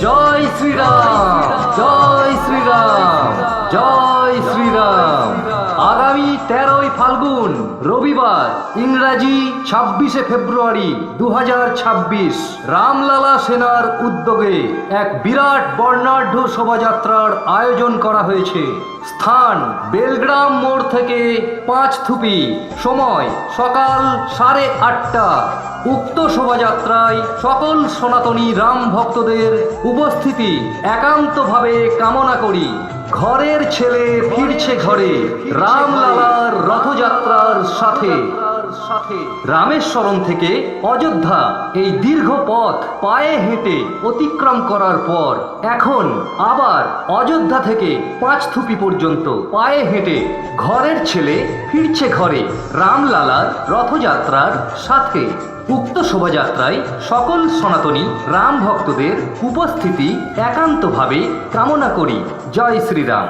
জয় শ্রীরাম, জয় শ্রীরাম, জয় শ্রীরাম। আগামী 13ই ফাল্গুন রবিবার, ইংরাজি 26শে ফেব্রুয়ারি 2026 রামলালা সেনার উদ্যোগে এক বিরাট বর্ণাঢ্য শোভাযাত্রার আয়োজন করা হয়েছে। স্থান বেলগ্রাম মোড় থেকে 5 থুপি, সময় সকাল 8:30। উক্ত শোভাযাত্রায় সকল সনাতনী রাম ভক্তদের উপস্থিতি একান্তভাবে কামনা করি। ঘরের ছেলে ফিরছে ঘরে, রামলালার রথযাত্রার সাথে। রামেশ্বরম থেকে অযোধ্যা এই দীর্ঘ পথ পায়ে হেঁটে অতিক্রম করার পর এখন আবার অযোধ্যা থেকে 5 থুপি পর্যন্ত পায়ে হেঁটে ঘরের ছেলে ফিরছে ঘরে, রামলালার রথযাত্রার সাথে। উক্ত শোভাযাত্রায় সকল সনাতনী রাম ভক্তদের উপস্থিতি একান্তভাবে কামনা করি। জয় শ্রীরাম।